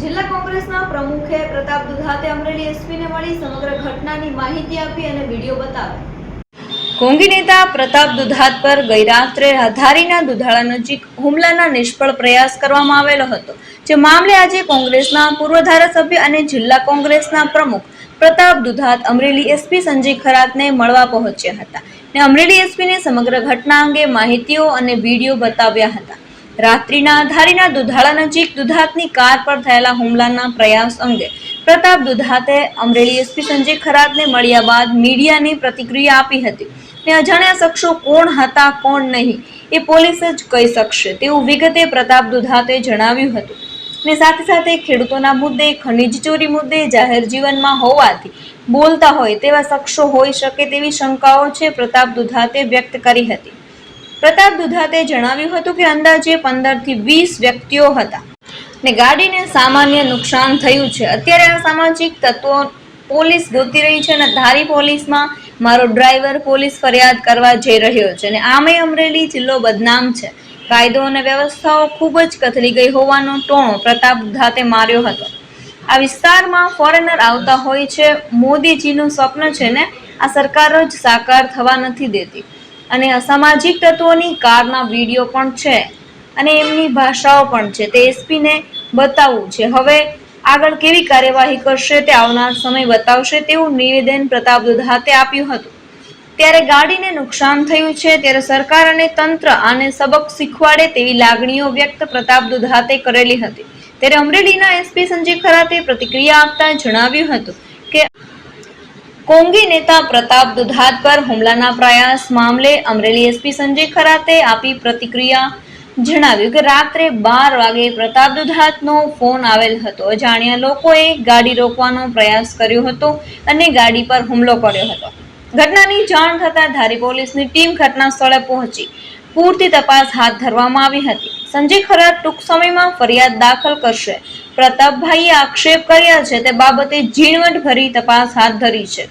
જિલ્લા કોંગ્રેસના પ્રમુખે પ્રતાપ દુધાતે અમરેલી એસપીને મળી સમગ્ર ઘટનાની માહિતી આપી અને વિડીયો બતાવ્યો। કોંગી નેતા પ્રતાપ દુધાત પર ગઈ રાત્રે ધારીના દુધાળા નજીક હુમલાના નિષ્ફળ પ્રયાસ કરવામાં આવેલો હતો, જે મામલે આજે કોંગ્રેસના પૂર્વ ધારાસભ્ય અને જિલ્લા કોંગ્રેસના પ્રમુખ પ્રતાપ દુધાત અમરેલી એસપી સંજય ખરાતને મળવા પહોંચ્યા હતા ને અમરેલી એસપીને સમગ્ર ઘટના અંગે માહિતીઓ અને વિડીયો બતાવ્યા હતા। રાત્રિના ધારીના દુધાળા નજીક દુધાતની કાર પર થયેલા હુમલાના પ્રયાસ અંગે પ્રતાપ દુધાતે અમરેલી એસપી સંજય ખરાતને મળ્યા બાદ મીડિયાની પ્રતિક્રિયા આપી હતી ને અજાણ્યા શખ્સો કોણ હતા કોણ નહીં એ પોલીસ જ કહી શકશે તેવું વિગતે પ્રતાપ દુધાતે જણાવ્યું હતું ને સાથે સાથે ખેડૂતોના મુદ્દે, ખનીજ ચોરી મુદ્દે જાહેર જીવનમાં હોવાથી બોલતા હોય તેવા શખ્સો હોઈ શકે તેવી શંકાઓ છે પ્રતાપ દુધાતે વ્યક્ત કરી હતી। પ્રતાપ દુધાતે જણાવ્યું હતું કે અંદાજે 15 થી 20 વ્યક્તિઓ હતા ને ગાડીને સામાન્ય નુકસાન થયું છે। અત્યારે આ સામાજિક તત્વો પોલીસ ગોતી રહી છે અને ધારી પોલીસમાં મારો ડ્રાઈવર પોલીસ ફરિયાદ કરવા જઈ રહ્યો છે અને આમે અમરેલી જિલ્લો બદનામ છે। કાયદો અને વ્યવસ્થાઓ ખૂબ જ કથળી ગઈ હોવાનો ટોણો પ્રતાપ દુધાતે માર્યો હતો। આ વિસ્તારમાં ફોરેનર આવતા હોય છે, મોદીજીનું સ્વપ્ન છે ને આ સરકાર જ સાકાર થવા નથી દેતી અને અસામાજિક તત્વોની કારના વિડીયો પણ છે અને એમની ભાષાઓ પણ છે, તે એસપીને બતાવવું છે। હવે આગળ કેવી કાર્યવાહી કરશે તે આવનાર સમય બતાવશે તેવું નિવેદન પ્રતાપ દુધાતે આપ્યું હતું। ત્યારે ગાડીને નુકસાન થયું છે ત્યારે સરકાર અને તંત્ર આને સબક શીખવાડે તેવી લાગણીઓ વ્યક્ત પ્રતાપ દુધાતે કરેલી હતી। ત્યારે અમરેલીના એસપી સંજય ખરાતે પ્રતિક્રિયા આપતા જણાવ્યું હતું કે કોંગી નેતા પ્રતાપ દુધાત પર હુમલાના પ્રયાસ મામલે અમરેલી એસપી સંજય ખરાતે આપી પ્રતિક્રિયા જણાવ્યું કે રાત્રે 12 વાગે પ્રતાપ દુધાતનો ફોન આવેલ હતો। અજાણ્યા લોકોએ ગાડી રોકવાનો પ્રયાસ કર્યો હતો અને ગાડી પર હુમલો કર્યો હતો। ઘટનાની જાણ થતાં ધારી પોલીસની ટીમ ઘટના સ્થળે પહોંચી પૂરતી તપાસ હાથ ધરવામાં આવી હતી। સંજય ખરાત ટૂંક સમયમાં ફરિયાદ દાખલ કરશે। પ્રતાપભાઈએ આક્ષેપ કર્યા છે તે બાબતે ઝીણવટભરી તપાસ હાથ ધરી છે।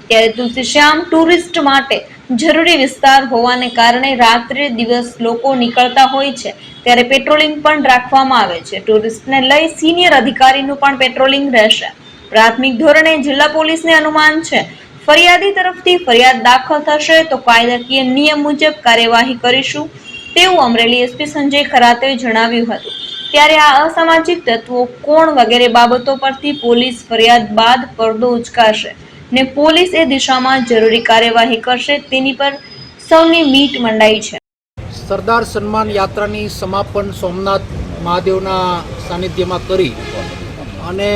ત્યારે તુલસીશ્યામ ટુરિસ્ટ માટે જરૂરી વિસ્તાર હોવાને કારણે રાત્રે દિવસ લોકો નીકળતા હોય છે ત્યારે પેટ્રોલિંગ પણ રાખવામાં આવે છે। ટુરિસ્ટને લઈ સિનિયર અધિકારીનું પણ પેટ્રોલિંગ રહેશે। પ્રાથમિક ધોરણે જિલ્લા પોલીસને અનુમાન છે ફરિયાદી તરફથી ફરિયાદ દાખલ થશે તો કાયદાકીય નિયમ મુજબ કાર્યવાહી કરીશું તેવું અમરેલી એસપી સંજય ખરાતે જણાવ્યું હતું। ત્યારે આ અસામાજિક તત્વો કોણ વગેરે બાબતો પરથી પોલીસ ફરિયાદ બાદ પડદો ઉચકાશે ને પોલીસ એ દિશામાં જરૂરી કાર્યવાહી કરશે તેની પર સૌની મીટ મંડાઈ છે। સરદાર સન્માન યાત્રાની સમાપન સોમનાથ મહાદેવના સાનિધ્યમાં કરી અને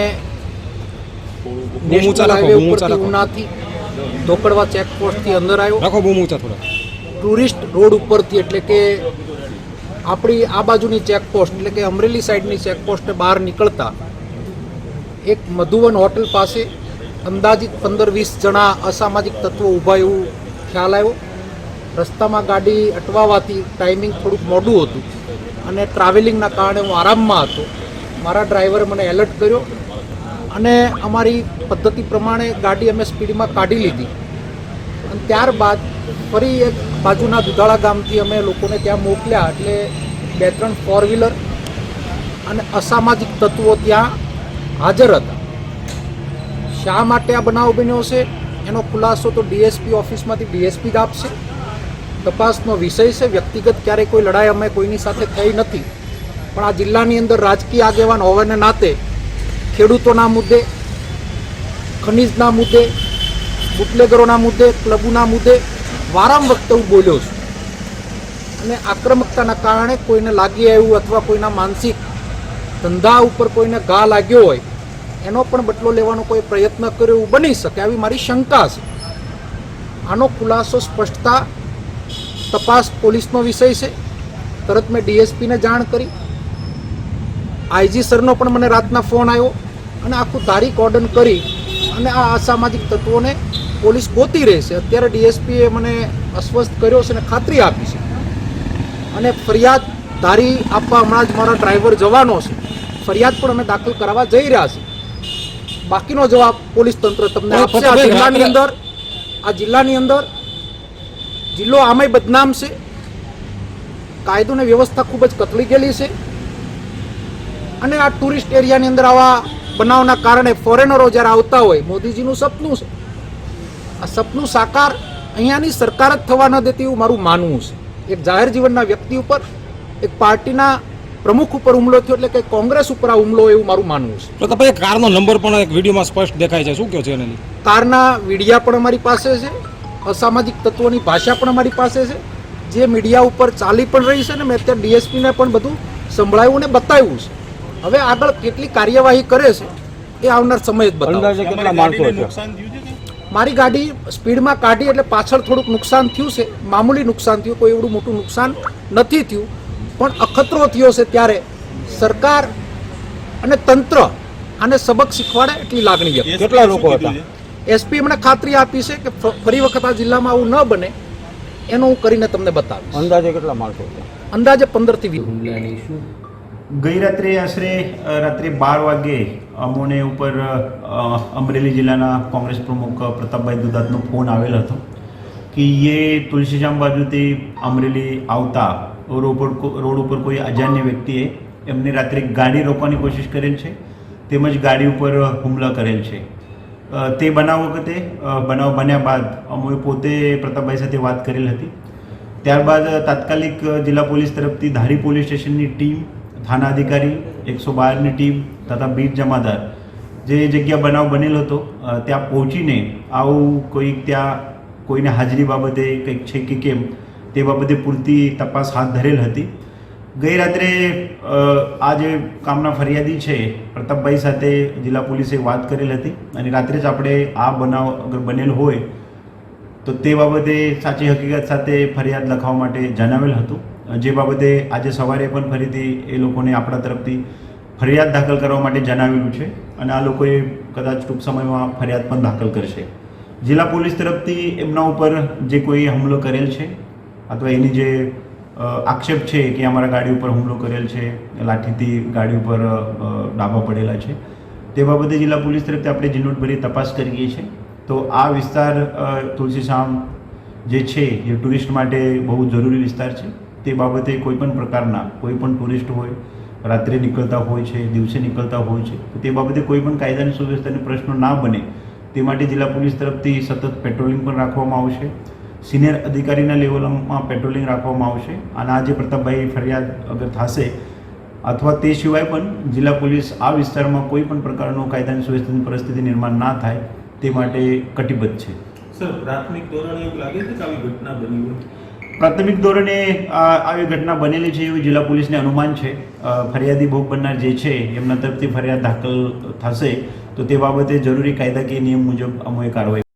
નેશનલ હાઈવે ઉપરથી ઉનાથી ધોકડવા ચેકપોસ્ટથી અંદર આવ્યો। ટુરિસ્ટ રોડ ઉપરથી એટલે કે આપણી આ બાજુની ચેકપોસ્ટ એટલે કે અમરેલી સાઈડની ચેકપોસ્ટે બહાર નીકળતા એક મધુવન હોટલ પાસે અંદાજિત 15-20 જણા અસામાજિક તત્વો ઊભા એવું ખ્યાલ આવ્યો। રસ્તામાં ગાડી અટવાવાથી ટાઈમિંગ થોડુંક મોડું હતું અને ટ્રાવેલિંગના કારણે હું આરામમાં હતો। મારા ડ્રાઈવરે મને એલર્ટ કર્યો અને અમારી પદ્ધતિ પ્રમાણે ગાડી અમે સ્પીડમાં કાઢી લીધી અને ત્યારબાદ ફરી એક બાજુના દુધાળા ગામથી અમે લોકોને ત્યાં મોકલ્યા એટલે 2-3 ફોર વ્હીલર અને અસામાજિક તત્વો ત્યાં હાજર હતા। શા માટે આ બનાવ બન્યો છે એનો ખુલાસો તો ડીએસપી ઓફિસમાંથી ડીએસપી જ આપશે। તપાસનો વિષય છે। વ્યક્તિગત ક્યારેય કોઈ લડાઈ અમે કોઈની સાથે થઈ નથી, પણ આ જિલ્લાની અંદર રાજકીય આગેવાન હોવાને નાતે ખેડૂતોના મુદ્દે, ખનીજના મુદ્દે, બુટલેગરોના મુદ્દે, ક્લબોના મુદ્દે વારંવાર વખતે હું બોલ્યો છું અને આક્રમકતાના કારણે કોઈને લાગી આવ્યું અથવા કોઈના માનસિક ધંધા ઉપર કોઈને ઘા લાગ્યો હોય એનો પણ બદલો લેવાનો કોઈ પ્રયત્ન કર્યો એવું બની શકે આવી મારી શંકા છે। આનો ખુલાસો સ્પષ્ટતા તપાસ પોલીસનો વિષય છે। તરત મેં ડીએસપીને જાણ કરી। આઈજી સરનો પણ મને રાતના ફોન આવ્યો અને આખું તારીખ ઓર્ડન કરી અને આ અસામાજિક તત્વોને પોલીસ ગોતી રહેશે। અત્યારે ડીએસપીએ મને અસ્વસ્થ કર્યો છે અને ખાતરી આપી છે અને ફરિયાદ ધારી આપવા હમણાં જ મારા ડ્રાઈવર જવાનો છે। ફરિયાદ પણ અમે દાખલ કરાવવા જઈ રહ્યા છીએ। બાકીનો જવાબ પોલીસ તંત્ર તમને આપશે। આ જિલ્લાની અંદર જિલ્લો આમાંય બદનામ છે। કાયદો અને વ્યવસ્થા ખૂબ જ કથળી ગયેલી છે અને આ ટુરિસ્ટ એરિયાની અંદર આવા બનાવના કારણે ફોરેનરો જ્યારે આવતા હોય, મોદીજીનું સપનું છે, આ સપનું સાકાર અહીંયાની સરકાર જ થવા ન દેતી એવું મારું માનવું છે. એક જાહેર જીવનના વ્યક્તિ ઉપર, એક પાર્ટીના પ્રમુખ ઉપર હુમલો થયો એટલે કે કોંગ્રેસ ઉપર આ હુમલો એવું મારું માનવું છે. તો તમે કારનો નંબર પણ એક વિડીયોમાં સ્પષ્ટ દેખાય છે, શું કહો છો એની? કારના વિડીયા પણ અમારી પાસે છે, અસામાજિક તત્વોની ભાષા પણ અમારી પાસે છે, જે મીડિયા ઉપર ચાલી પણ રહી છે ને મેં અત્યારે ડીએસપીને પણ બધું સંભળાવ્યું ને બતાવ્યું છે. હવે આગળ કેટલી કાર્યવાહી કરે છે એ આવનાર સમય જ બતાવશે. કેટલા માણસો છે? મારી ગાડી સ્પીડમાં કાઢી એટલે પાછળ થોડુંક નુકસાન થયું છે, મામૂલી નુકસાન થયું, કોઈ એવડું મોટું નુકસાન નથી થયું, પણ અખતરો થયો છે ત્યારે સરકાર અને તંત્ર આને સબક શીખવાડે એટલી લાગણી વ્યક્ત. કેટલા લોકો હતા? એસપી એમણે ખાતરી આપી છે કે ફરી વખત આ જિલ્લામાં આવું ન બને એનું હું કરીને તમને બતાવીશ. અંદાજે કેટલા માણસો હતા? અંદાજે 15 થી 20. ગઈ રાત્રે આશરે રાત્રે 12 વાગે અમોને ઉપર અમરેલી જિલ્લાના કોંગ્રેસ પ્રમુખ પ્રતાપભાઈ દુધાતનો ફોન આવેલો હતો કે ये तुलसीश्याम बाजूથી અમરેલી આવતા રોડ ઉપર કોઈ અજાન્ય વ્યક્તિએ એમને રાત્રે ગાડી રોકવાની કોશિશ કરેલ છે, તેમજ ગાડી ઉપર હુમલા કરેલ છે. તે બનાવ વખતે બનાવ બન્યા બાદ અમોએ પોતે પ્રતાપભાઈ સાથે વાત કરેલ હતી. ત્યારબાદ તાત્કાલિક જિલ્લા પોલીસ તરફથી ધારી પોલીસ સ્ટેશનની ટીમ, થાના અધિકારી, 112ની ટીમ તથા બીટ જમાદાર જે જગ્યા બનાવ બનેલો હતો ત્યાં પહોંચીને આવું ત્યાં કોઈને હાજરી બાબતે કંઈક છે કે કેમ તે બાબતે પૂરતી તપાસ હાથ ધરેલ હતી. ગઈ રાત્રે આ જે કામના ફરિયાદી છે પ્રતાપભાઈ સાથે જિલ્લા પોલીસે વાત કરેલ હતી અને રાત્રે જ આપણે આ બનાવ અગર બનેલ હોય તો તે બાબતે સાચી હકીકત સાથે ફરિયાદ લખાવવા માટે જણાવેલ હતું, જે બાબતે આજે સવારે પણ ફરીથી એ લોકોને આપણા તરફથી ફરિયાદ દાખલ કરવા માટે જણાવેલું છે અને આ લોકોએ કદાચ ટૂંક સમયમાં ફરિયાદ પણ દાખલ કરશે. જિલ્લા પોલીસ તરફથી એમના ઉપર જે કોઈ હુમલો કરેલ છે અથવા એની જે આક્ષેપ છે કે અમારા ગાડી ઉપર હુમલો કરેલ છે, લાઠીથી ગાડી ઉપર ડાબા પડેલા છે, તે બાબતે જિલ્લા પોલીસ તરફથી આપણે ઝીણવટભરી તપાસ કરીએ છીએ. તો આ વિસ્તાર તુલસીશ્યામ જે છે એ ટુરિસ્ટ માટે બહુ જરૂરી વિસ્તાર છે. તે બાબતે કોઈપણ પ્રકારના કોઈપણ ટુરિસ્ટ હોય, રાત્રે નીકળતા હોય છે, દિવસે નીકળતા હોય છે, તો તે બાબતે કોઈપણ કાયદાની સુવ્યવસ્થાને પ્રશ્નો ના બને તે માટે જિલ્લા પોલીસ તરફથી સતત પેટ્રોલિંગ પણ રાખવામાં આવશે. સિનિયર અધિકારીના લેવલમાં પેટ્રોલિંગ રાખવામાં આવશે અને આ જે પ્રતાપભાઈ ફરિયાદ અગર થશે અથવા તે સિવાય પણ જિલ્લા પોલીસ આ વિસ્તારમાં કોઈ પણ પ્રકારનો કાયદાની સુવ્યવસ્થાની પરિસ્થિતિ નિર્માણ ના થાય તે માટે કટિબદ્ધ છે. સર, પ્રાથમિક ધોરણે એવું લાગે છે કે આવી ઘટના બની હોય? પ્રાથમિક ધોરણે આવી ઘટના બનેલી છે એવું જિલ્લા પોલીસને અનુમાન છે. ફરિયાદી ભોગ બનનાર જે છે એમના તરફથી ફરિયાદ દાખલ થશે તો તે બાબતે જરૂરી કાયદાકીય નિયમ મુજબ અમોએ કાર્યવાહી